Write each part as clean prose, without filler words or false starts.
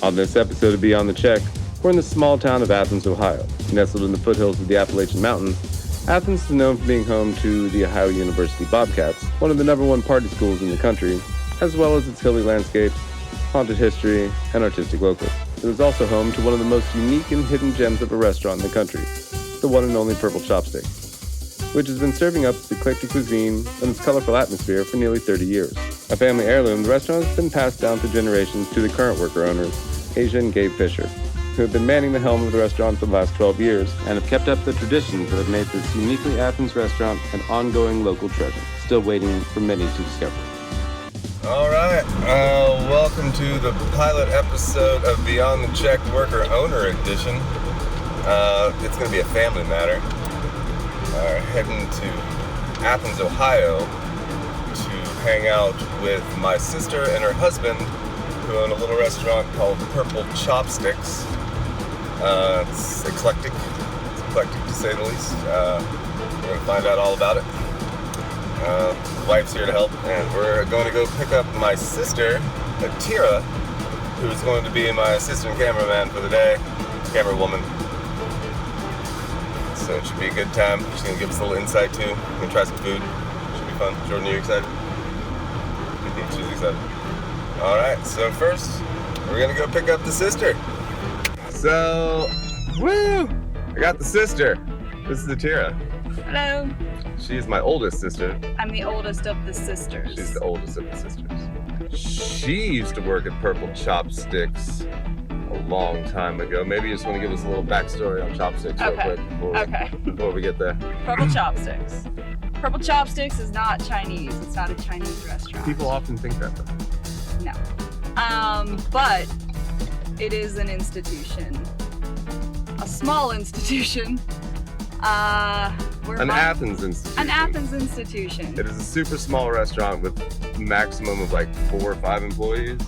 On this episode of Beyond the Check, we're in the small town of Athens, Ohio. Nestled in the foothills of the Appalachian Mountains, Athens is known for being home to the Ohio University Bobcats, one of the #1 party schools in the country, as well as its hilly landscapes, haunted history, and artistic locals. It is also home to one of the most unique and hidden gems of a restaurant in the country, the one and only Purple Chopstix, which has been serving up its eclectic cuisine and its colorful atmosphere for nearly 30 years. A family heirloom, the restaurant has been passed down through generations to the current worker owners, Aysha and Gabe Fisher, who have been manning the helm of the restaurant for the last 12 years and have kept up the traditions that have made this uniquely Athens restaurant an ongoing local treasure, still waiting for many to discover. All right, welcome to the pilot episode of Beyond the Check Worker Owner Edition. It's going to be a family matter. Heading to Athens, Ohio to hang out with my sister and her husband, who own a little restaurant called Purple Chopstix. It's eclectic. It's eclectic to say the least. We're going to find out all about it. The wife's here to help, and we're going to go pick up my sister, Atira, who's going to be my assistant cameraman for the day, camera woman. So it should be a good time. She's going to give us a little insight too. We're going to try some food. Should be fun. Jordan, are you excited? She's excited. Alright, so first, we're going to go pick up the sister. So, woo! I got the sister. This is Atira. Hello. She's my oldest sister. I'm the oldest of the sisters. She's the oldest of the sisters. She used to work at Purple Chopstix a long time ago. Maybe you just want to give us a little backstory on Chopstix real quick before we get there. Purple Chopstix. Purple Chopstix is not Chinese. It's not a Chinese restaurant. People often think that though. No. But it is an institution. A small institution. An Athens institution. An Athens institution. It is a super small restaurant with maximum of like 4 or 5 employees.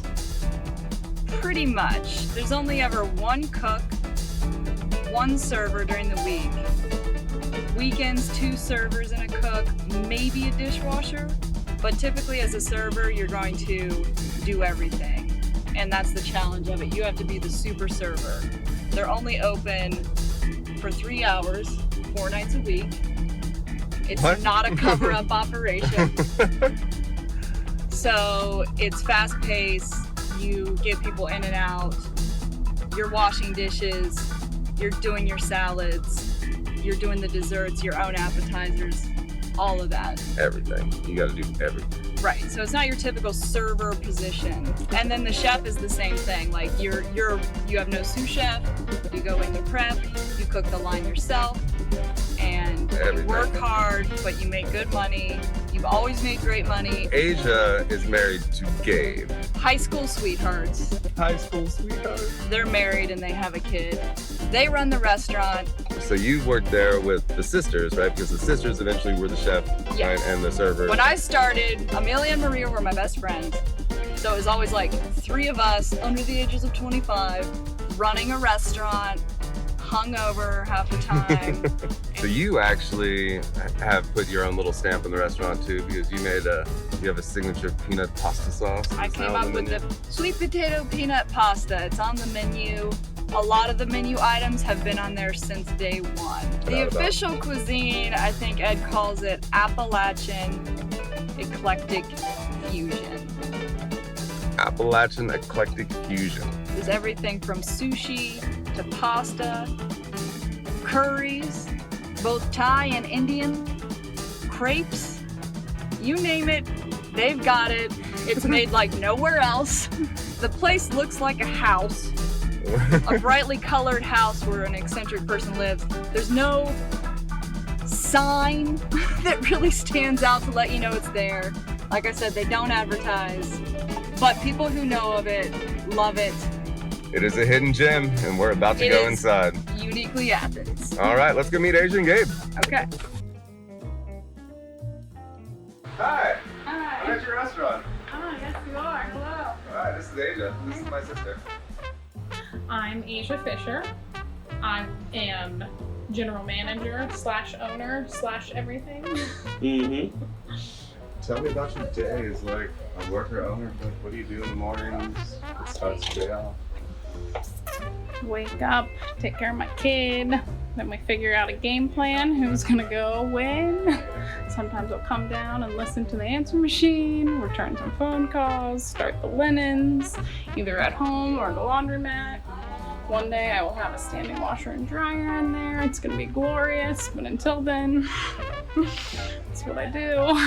Pretty much. There's only ever one cook, one server during the week. Weekends, 2 servers and a cook, maybe a dishwasher. But typically as a server, you're going to do everything. And that's the challenge of it. You have to be the super server. They're only open for 3 hours, 4 nights a week. It's not a cover-up operation. So it's fast-paced. You get people in and out. You're washing dishes. You're doing your salads. You're doing the desserts, your own appetizers, all of that. Everything. You got to do everything. Right. So it's not your typical server position. And then the chef is the same thing. Like you have no sous chef. You go in to prep. You cook the line yourself. And you work hard, but you make good money. You've always made great money. Aysha is married to Gabe. High school sweethearts. High school sweethearts. They're married and they have a kid. They run the restaurant. So you worked there with the sisters, right? Because the sisters eventually were the chef, yes, right? And the server. When I started, Amelia and Maria were my best friends. So it was always like 3 of us under the ages of 25 running a restaurant, hungover half the time. So you actually have put your own little stamp in the restaurant too, because you have a signature peanut pasta sauce. I came up with the sweet potato peanut pasta. It's on the menu. A lot of the menu items have been on there since day one. The official cuisine, I think Ed calls it Appalachian Eclectic Fusion. Appalachian Eclectic Fusion. There's everything from sushi to pasta, curries, both Thai and Indian, crepes, you name it, they've got it. It's made like nowhere else. The place looks like a house, a brightly colored house where an eccentric person lives. There's no sign that really stands out to let you know it's there. Like I said, they don't advertise, but people who know of it love it. It is a hidden gem, and we're about to go inside. Uniquely Athens. All right, let's go meet Aysha and Gabe. Okay. Hi. Hi. I'm at your restaurant. Oh, yes you are. Hello. All right, this is Aysha. This is my sister. I'm Aysha Fisher. I am general manager / owner / everything. Mm-hmm. Tell me about your day as like a worker owner. Like, what do you do in the mornings? What starts the day off? Wake up, take care of my kid, then we figure out a game plan, who's gonna go when. Sometimes I'll come down and listen to the answer machine, return some phone calls, start the linens, either at home or in the laundromat. One day I will have a standing washer and dryer in there. It's gonna be glorious, but until then, that's what I do.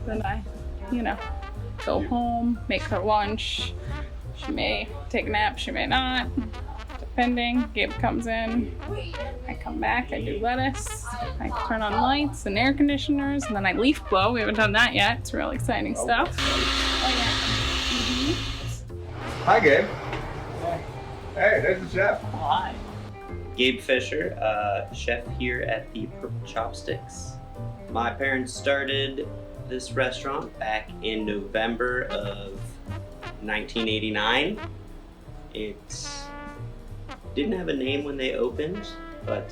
Then I, go home, make her lunch. She may take a nap, she may not, depending. Gabe comes in, I come back, I do lettuce, I turn on lights and air conditioners, and then I leaf blow. We haven't done that yet. It's real exciting stuff. Oh yeah. Hi, Gabe. Hey, there's the chef. Hi. Gabe Fisher, chef here at the Purple Chopstix. My parents started this restaurant back in November of 1989. It didn't have a name when they opened, but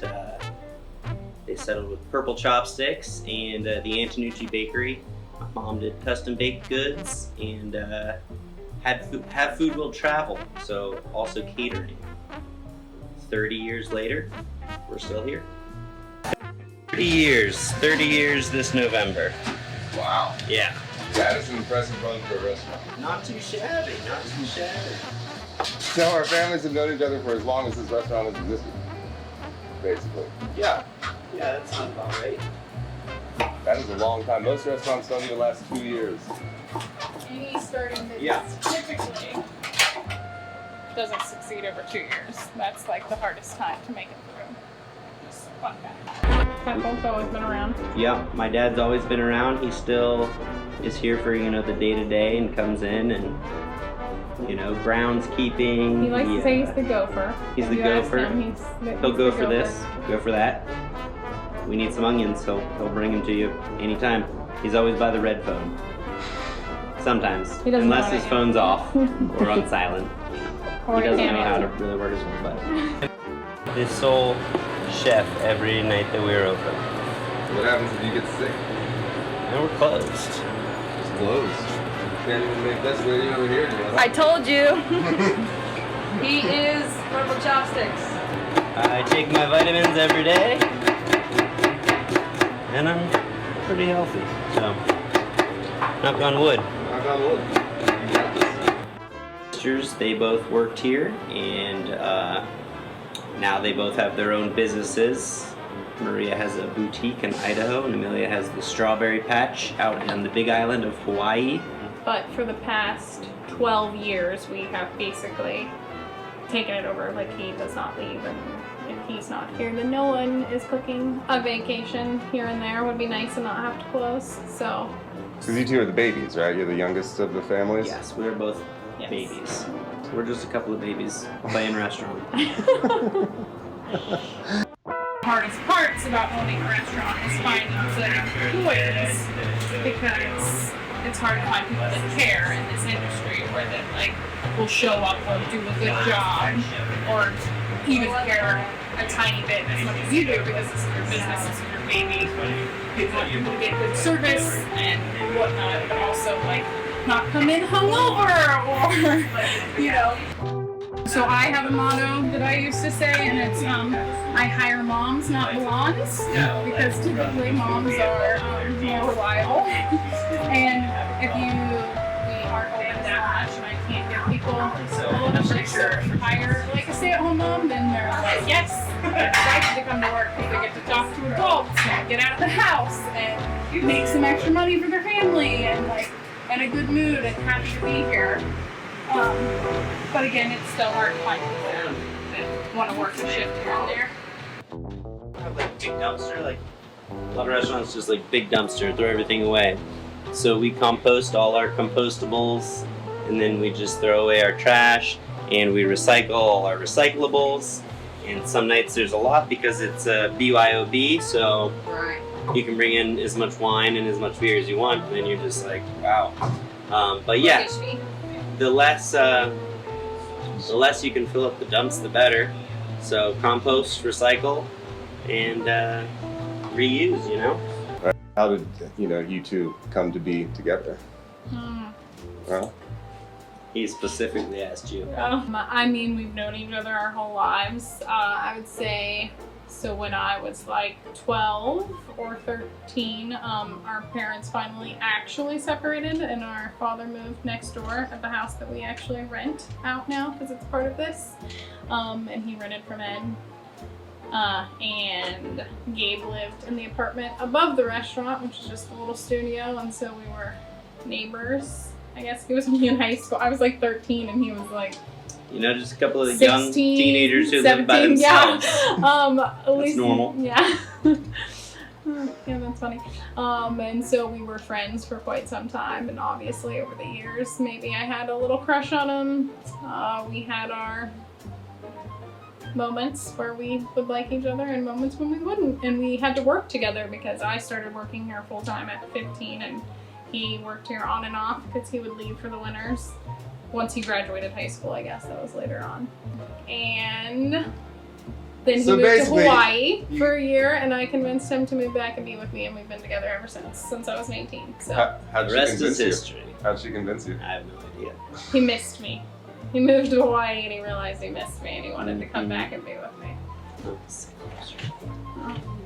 they settled with Purple Chopstix and the Antonucci Bakery. My mom did custom baked goods and have food will travel, so also catering. 30 years later, we're still here. 30 years this November. Wow. Yeah. That is an impressive run for a restaurant. Not too shabby, not too shabby. So our families have known each other for as long as this restaurant has existed, basically. Yeah, that sounds about right. That is a long time. Most restaurants don't even last 2 years. Any starting business Yeah. typically doesn't succeed over 2 years. That's like the hardest time to make it through. Just a fun fact. Purple's always been around. Yeah, my dad's always been around. He still is here for, the day-to-day and comes in and, groundskeeping. He likes to say he's the gopher. He's If the you ask gopher. him, He'll he's go the for this, go for that. We need some onions, so he'll bring them to you anytime. He's always by the red phone. Sometimes, He doesn't unless know his that phone's off or on silent. Or He doesn't can't know how to answer. really work his phone button. His sole chef every night that we're open. What happens if you get sick? And we're closed. It's closed. Can't even make this lady over here do it. I told you. He is Purple Chopstix. I take my vitamins every day. And I'm pretty healthy, so knock on wood. Knock on wood. You got this. Sisters, they both worked here, and now they both have their own businesses. Maria has a boutique in Idaho, and Amelia has the Strawberry Patch out on the Big Island of Hawaii. But for the past 12 years, we have basically taken it over. Like, he does not leave, and if he's not here, then no one is cooking. A vacation here and there would be nice and not have to close. So, Because you two are the babies, right? You're the youngest of the families? Yes, we're both yes. babies. We're just a couple of babies playing restaurant. Hardest parts about owning a restaurant is finding good employees, because it's hard to find people that care in this industry, where that will show up or do a good job or even care a tiny bit as much as you do, because this is your business, this is your baby. You want people to get good service and whatnot, but also not come in hungover or So I have a motto that I used to say, and it's I hire moms, not blondes, because typically moms are more reliable. And if we aren't open that much, and I can't give people a little bit to hire a stay-at-home mom, then they're like, yes, they're excited to come to work because they get to talk to adults and get out of the house and make some extra money for their family and in a good mood and happy to be here. But again, it's still hard to find people that want to work a shift here and there. Big dumpster, a lot of restaurants just big dumpster, throw everything away. So we compost all our compostables, and then we just throw away our trash, and we recycle all our recyclables. And some nights there's a lot because it's BYOB, so you can bring in as much wine and as much beer as you want, and then you're just wow. But yeah, the less you can fill up the dumps, the better. So compost, recycle, and reuse. How did you two come to be together? Well, He specifically asked you. I mean, we've known each other our whole lives. I would say, so when I was like 12 or 13, our parents finally actually separated and our father moved next door at the house that we actually rent out now because it's part of this. And he rented from Ed. And Gabe lived in the apartment above the restaurant, which is just a little studio, and so we were neighbors. I guess he was me in high school. I was like 13 and he was like, you know, just a couple of 16, young teenagers who 17, live by themselves. Yeah. At That's least, normal. Yeah. Yeah, that's funny. And so we were friends for quite some time, and obviously over the years, maybe I had a little crush on him. We had our moments where we would like each other and moments when we wouldn't, and we had to work together because I started working here full time at 15 and he worked here on and off because he would leave for the winters once he graduated high school. I guess that was later on. And then he moved to Hawaii for a year, and I convinced him to move back and be with me, and we've been together ever since I was 19. So How'd The she rest convince is you? history. How'd she convince you? I have no idea. he missed me. He moved to Hawaii and he realized he missed me and he wanted to come back and be with me.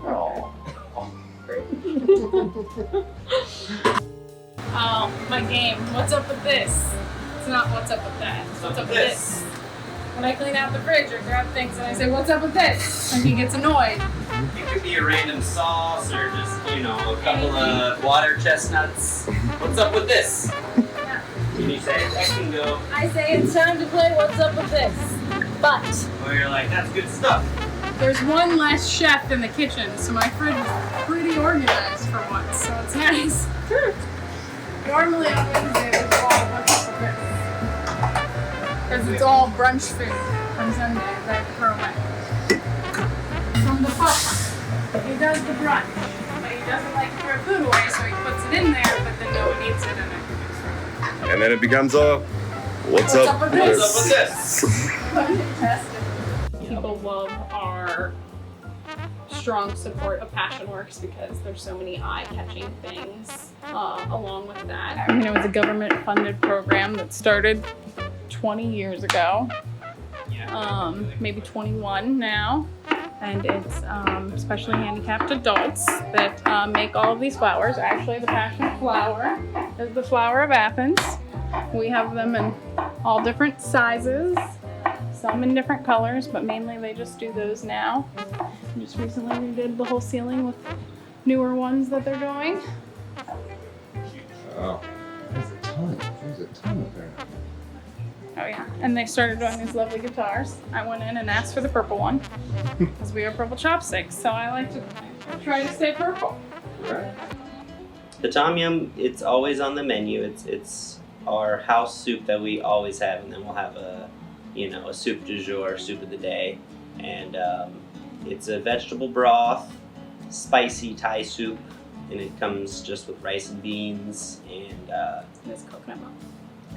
Oh. Oh, my game. What's up with this? It's not what's up with that. It's what's up with this. When I clean out the fridge or grab things and I say, what's up with this? And he gets annoyed. It could be a random sauce or just, you know, a couple of water chestnuts. What's up with this? Yeah. Can you say it? I can go. I say it's time to play what's up with this. But Or you're like, that's good stuff. there's one less chef in the kitchen, so my fridge is pretty organized for once, so it's nice. Normally on Wednesday there's all what's up with this. Because it's all brunch food from Sunday that I throw away. From the papa. He does the brunch, but he doesn't like to throw food away, so he puts it in there, but then no one eats it in it. And then it becomes a what's up with What's up with this? People love our strong support of PassionWorks because there's so many eye-catching things along with that. I mean, it was a government-funded program that started 20 years ago, maybe 21 now, and it's especially handicapped adults that make all of these flowers. Actually, the passion flower is the flower of Athens. We have them in all different sizes, some in different colors, but mainly they just do those now. Just recently redid the whole ceiling with newer ones that they're doing. Oh, there's a ton of there. Oh yeah, and they started doing these lovely guitars. I went in and asked for the purple one because we are Purple Chopstix, so I like to try to stay purple. Right. The tom yum, it's always on the menu. It's our house soup that we always have, and then we'll have a soup du jour, soup of the day, and it's a vegetable broth, spicy Thai soup, and it comes just with rice and beans and This coconut milk.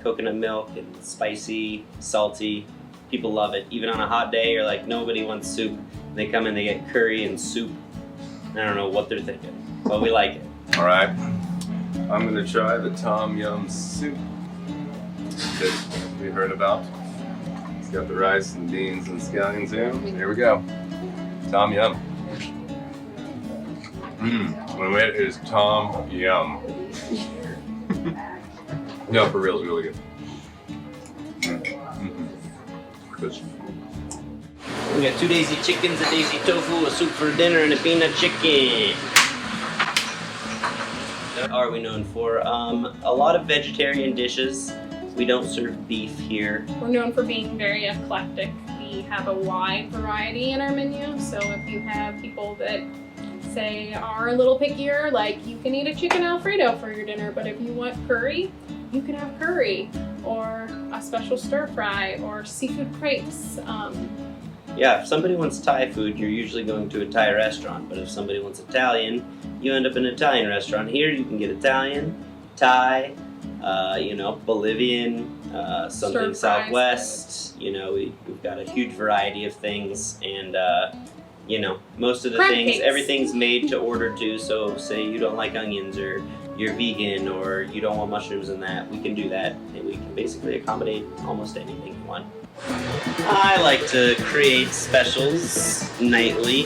coconut milk and spicy, salty. People love it. Even on a hot day, you're like, nobody wants soup. They come in, they get curry and soup. I don't know what they're thinking, but we like it. All right. I'm gonna try the tom yum soup that we heard about. It's got the rice and beans and scallions in. Here we go. Tom yum. When it is tom yum. No, for real, it's really good. Crisp. We got 2 daisy chickens, a daisy tofu, a soup for dinner, and a peanut chicken. What are we known for? A lot of vegetarian dishes. We don't serve beef here. We're known for being very eclectic. We have a wide variety in our menu, so if you have people that say are a little pickier, like you can eat a chicken Alfredo for your dinner, but if you want curry, you can have curry, or a special stir fry, or seafood crepes. Yeah, if somebody wants Thai food, you're usually going to a Thai restaurant, but if somebody wants Italian, you end up in an Italian restaurant. Here you can get Italian, Thai, Bolivian, something Stir-fries. Southwest. We've got a huge variety of things, and most of the Crab things, cakes. everything's made to order to. So say you don't like onions or you're vegan or you don't want mushrooms in that, we can do that, and we can basically accommodate almost anything you want. I like to create specials nightly,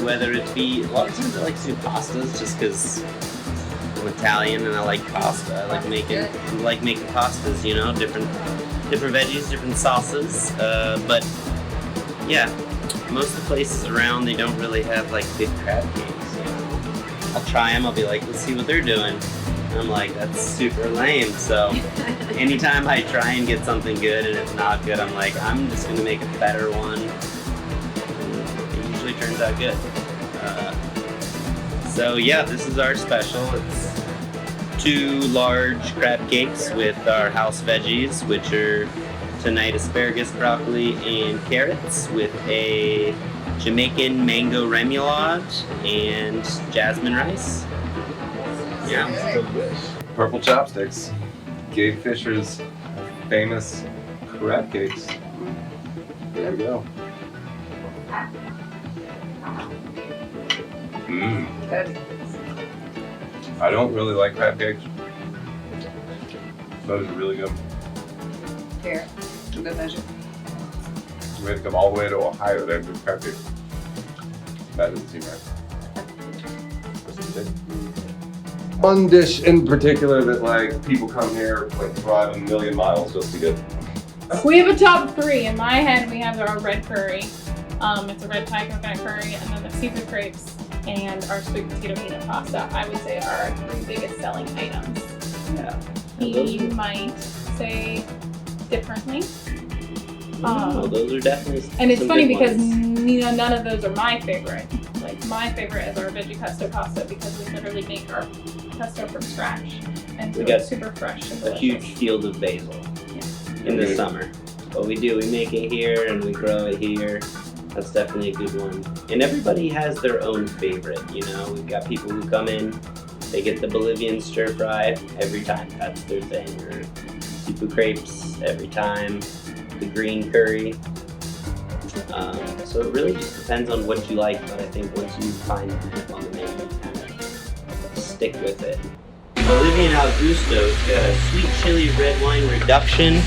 whether it be, a lot of times I like to do pastas just because I'm Italian and I like pasta. I like making pastas, you know, different veggies, different sauces. But yeah, most of the places around, they don't really have like big crab cakes. You know? I'll try them, I'll be like, let's see what they're doing. And I'm like, that's super lame. So anytime I try and get something good and it's not good, I'm like, I'm just gonna make a better one. And it usually turns out good. So yeah, this is our special. It's 2 large crab cakes with our house veggies, which are tonight asparagus, broccoli, and carrots, with a Jamaican mango remoulade and jasmine rice. Yeah. Purple Chopstix, Gabe Fisher's famous crab cakes. There we go. Good. I don't really like crab cakes. Those are really good. Here, good measure. We had to come all the way to Ohio to have good crab cakes. That doesn't seem right. One dish in particular that like people come here like drive a million miles just to get. We have a top 3. In my head, we have our red curry. It's a red Thai coconut curry, and then the seafood crepes and our sweet potato peanut pasta. I would say are our 3 biggest selling items. Yeah. He might say differently. Those are definitely. And it's some funny good because ones. none of those are my favorite. Like my favorite is our veggie pesto pasta because we literally make our pesto from scratch, and so We got it's super fresh and a delicious. huge field of basil in the summer. What we do, we make it here and we grow it here. That's definitely a good one. And everybody has their own favorite, you know. We've got people who come in, they get the Bolivian stir fry every time. That's their thing. Or seafood crepes every time. The green curry. So it really just depends on what you like, but I think once you find it on the menu, kind of stick with it. Bolivian al gusto, sweet chili red wine reduction,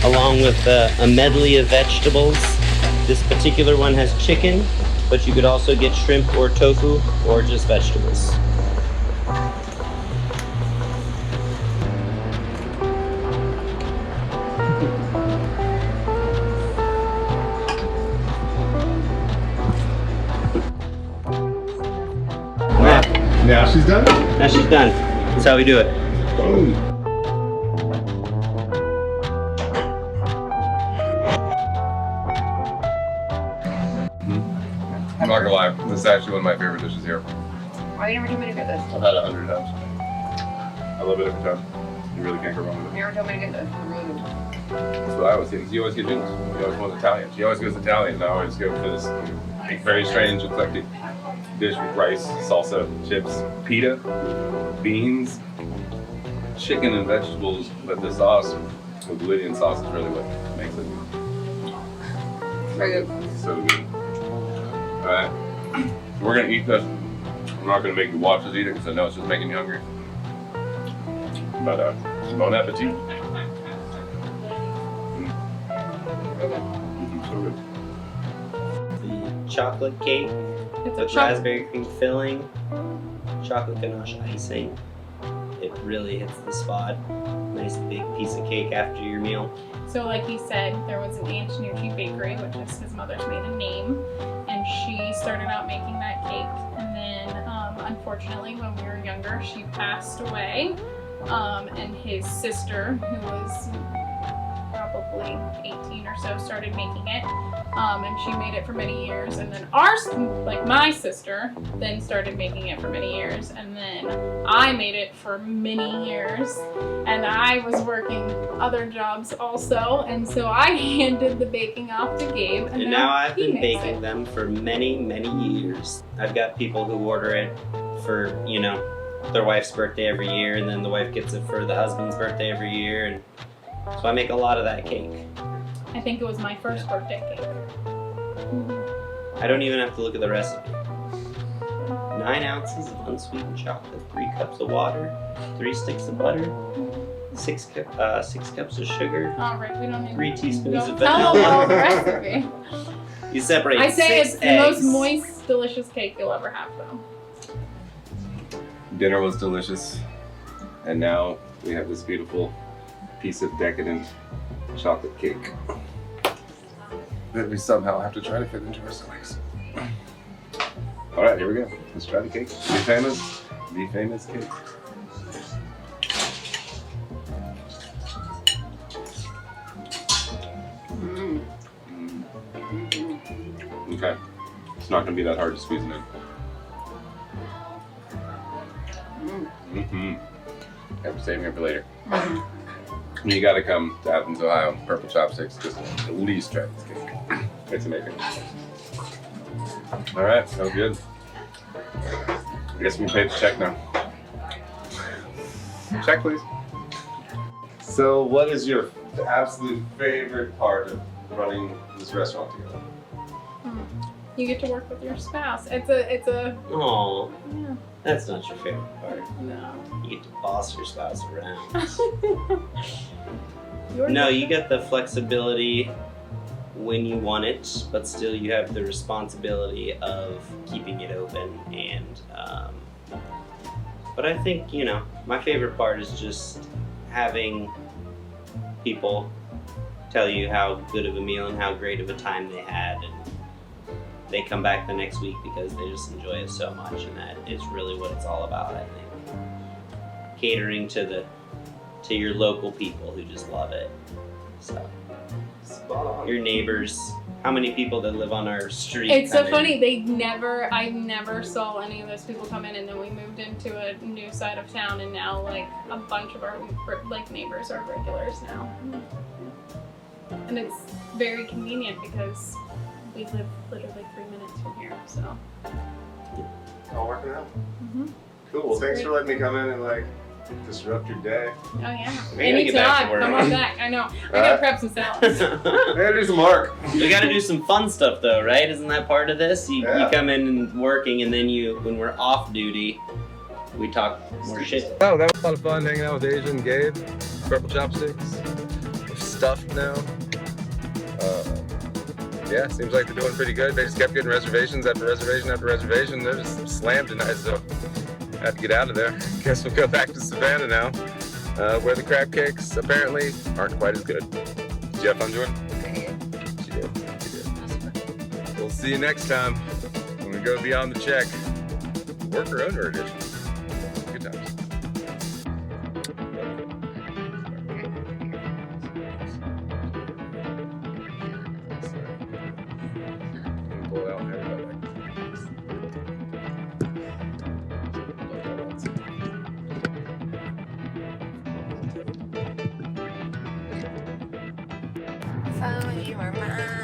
along with a medley of vegetables. This particular one has chicken, but you could also get shrimp or tofu or just vegetables. Now she's done? Now she's done. That's how we do it. Boom. I'm not gonna lie, this is actually one of my favorite dishes here. Why you never told me to get this? I've had it 100 times. I love it every time. You really can't go wrong with it. You never told me to get this. It's really good. That's what I always get. You always get Jinx. You always want Italian. She always goes Italian, and I always go for this very strange, eclectic dish with rice, salsa, chips, pita, beans, chicken, and vegetables. But the sauce, the Bolivian sauce, is really what makes it Very good. so good. All right, we're gonna eat this. I'm not gonna make you watch us eat it because I know it's just making you hungry. But bon appetit. So good. The chocolate cake It's a with raspberry cream filling, chocolate ganache icing. It really hits the spot. Nice big piece of cake after your meal. So like he said, there was an Antonucci bakery, which is his mother's maiden name, and she started out making that cake, and then unfortunately when we were younger she passed away, and his sister, who was probably 18 or so, started making it, and she made it for many years, and then my sister then started making it for many years, and then I made it for many years, and I was working other jobs also, and so I handed the baking off to Gabe, And now I've he been makes baking it. them for many, many years. I've got people who order it for, you know, their wife's birthday every year, and then the wife gets it for the husband's birthday every year, and so I make a lot of that cake. I think it was my first birthday cake. I don't even have to look at the recipe. 9 ounces of unsweetened chocolate, 3 cups of water, 3 sticks of butter, 6 cups of sugar, All right, we don't need 3 teaspoons don't of tell them all the vanilla. recipe. You separate I say 6 it's the eggs. most moist, delicious cake you'll ever have, though. Dinner was delicious, and now we have this beautiful piece of decadent chocolate cake that we somehow have to try to fit into our stomachs. All right, here we go. Let's try the cake. The famous cake. Okay, it's not gonna be that hard to squeeze it in. I'm saving it for later. You gotta come to Athens, Ohio, Purple Chopstix, just at least try this cake. It's amazing. All right, that was good. I guess we can pay the check now. Check, please. So, what is your absolute favorite part of running this restaurant together? You get to work with your spouse. It's a Oh, yeah. that's not your favorite part. No. You get to boss your spouse around. Yours No, is you get the flexibility when you want it, but still you have the responsibility of keeping it open. And but I think, you know, my favorite part is just having people tell you how good of a meal and how great of a time they had, and they come back the next week because they just enjoy it so much, and that is really what it's all about, I think. Catering to your local people who just love it. So, your neighbors, how many people that live on our street? It's so kinda- funny. I never saw any of those people come in, and then we moved into a new side of town, and now like a bunch of our like neighbors are regulars now, and it's very convenient because we live literally 3 minutes from here. So. All working out. Cool. Well, It's thanks great. for letting me come in and like disrupt your day. Oh yeah. We gotta get back to Anytime. work. Come on back. I know. I gotta prep some salads. I gotta do some work. We got to do some fun stuff though, right? Isn't that part of this? You come in and working, and then when we're off duty, we talk more shit. Oh, that was a lot of fun hanging out with Aysha and Gabe. Purple Chopstix. We're stuffed now. Yeah, seems like they're doing pretty good. They just kept getting reservations after reservation after reservation. They're just slammed tonight, so I have to get out of there. Guess we'll go back to Savannah now, where the crab cakes apparently aren't quite as good. Did you have fun, Jordan? She did. We'll see you next time when we go beyond the check. Worker owner edition. Good times. Pull out there, So you were mine.